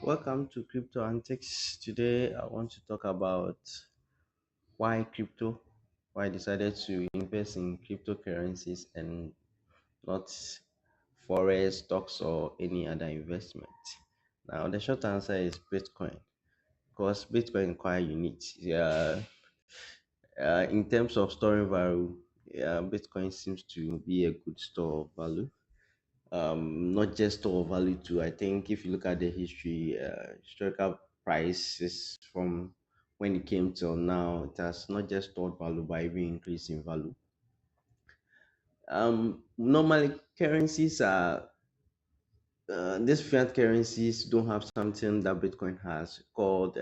Welcome to Crypto Antics. Today, I want to talk about why crypto, why I decided to invest in cryptocurrencies and not forex stocks or any other investment. Now, the short answer is Bitcoin because Bitcoin is quite unique. In terms of storing value, Bitcoin seems to be a good store of value. Not just store of value too. I think if you look at the history, historical prices from when it came till now, it has not just stored value but even increased in value. Normally currencies are these fiat currencies don't have something that Bitcoin has called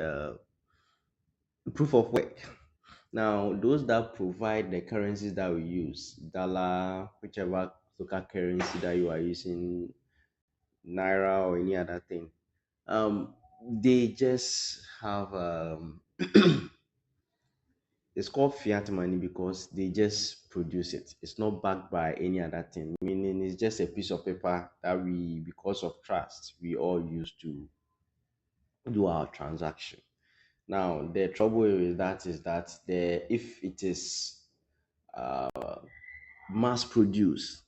proof of work. Now, those that provide the currencies that we use, dollar, whichever local currency that you are using, naira or any other thing, um they just have it's called fiat money because they just produce it. It's not backed by any other thing, meaning it's just a piece of paper that we, because of trust, we all use to do our transaction. Now the trouble with that is that the if it is mass produced,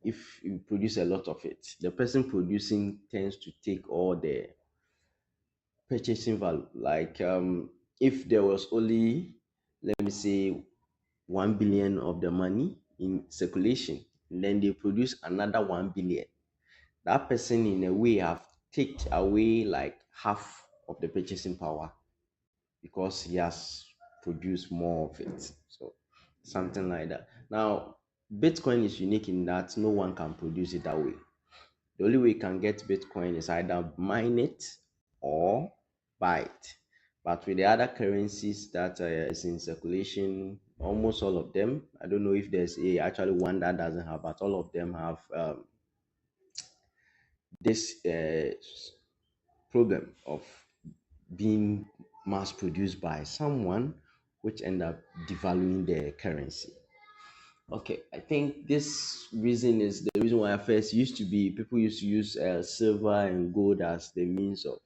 if you produce a lot of it, the person producing tends to take all the purchasing value. Like if there was only, let me say, 1 billion of the money in circulation, and then they produce another 1 billion. That person in a way have taken away like half of the purchasing power because he has produced more of it. So something like that. Now, Bitcoin is unique in that no one can produce it that way. The only way you can get Bitcoin is either mine it or buy it. But with the other currencies that is in circulation, almost all of them, I don't know if there's a actually one that doesn't have, but all of them have this problem of being mass produced by someone, which end up devaluing the currency. Okay, I think this reason is the reason why at first used to be people used to use silver and gold as the means of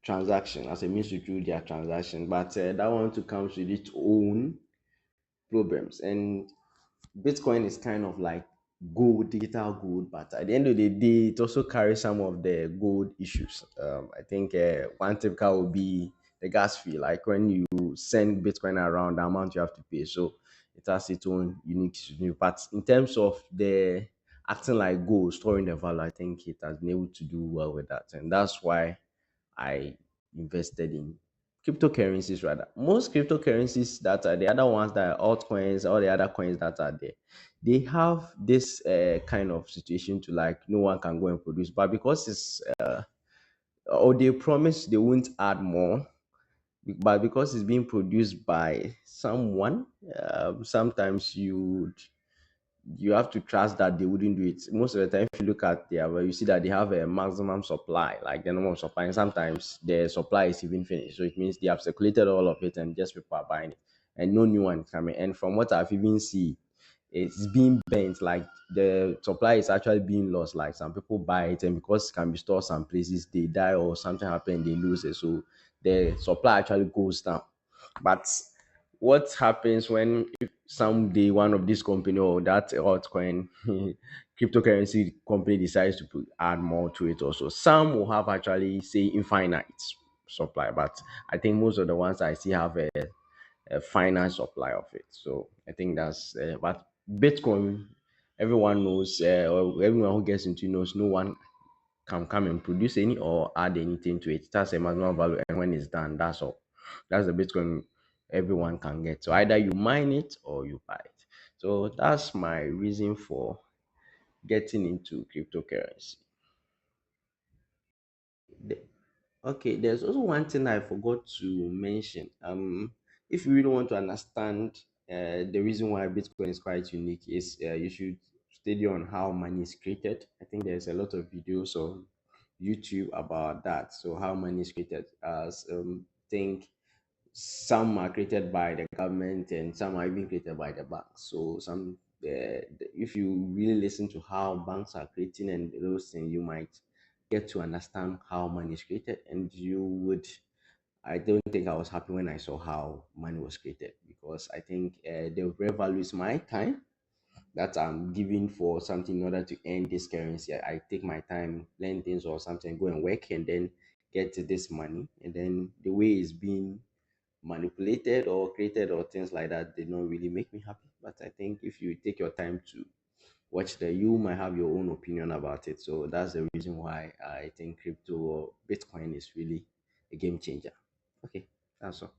transaction, as a means to do their transaction. But that one too comes with its own problems. And Bitcoin is kind of like gold, digital gold, but at the end of the day, it also carries some of the gold issues. I think one typical would be the gas fee. Like when you send Bitcoin around, the amount you have to pay. So it has its own unique issue. But in terms of the acting like gold, storing the value, I think it has been able to do well with that. And that's why I invested in cryptocurrencies rather. Most cryptocurrencies that are the other ones that are altcoins, all the other coins that are there, they have this kind of situation to like no one can go and produce, but because it's or they promise they won't add more, but because it's being produced by someone, sometimes you have to trust that they wouldn't do it. Most of the time, if you look at their, well, you see that they have a maximum supply, like the number of supply, and sometimes the supply is even finished. So it means they have circulated all of it and just people are buying it, and no new one coming. And from what I've even seen, it's being bent, like the supply is actually being lost. Like some people buy it, and because it can be stored some places, they die or something happen, they lose it. So the supply actually goes down. But what happens when if someday one of these company or that altcoin cryptocurrency company decides to add more to it also? Some will have actually say infinite supply, but I think most of the ones I see have a finite supply of it. So I think that's but Bitcoin, everyone knows, or everyone who gets into it knows no one can come and produce any or add anything to it. That's a maximum value, and when it's done, that's all. That's the Bitcoin everyone can get. So either you mine it or you buy it. So that's my reason for getting into cryptocurrency. The- Okay, there's also one thing I forgot to mention. If you really want to understand the reason why Bitcoin is quite unique, is you should study on how money is created. I think there's a lot of videos on YouTube about that. So how money is created, as think some are created by the government and some are even created by the banks. So if you really listen to how banks are creating and those things, you might get to understand how money is created, and you would. I don't think I was happy when I saw how money was created, because I think the real value is my time that I'm giving for something in order to earn this currency. I take my time, learn things or something, go and work, and then get this money. And then the way it's being manipulated or created or things like that, they don't really make me happy. But I think if you take your time to watch that, you might have your own opinion about it. So that's the reason why I think crypto or Bitcoin is really a game changer. Okay, that's all.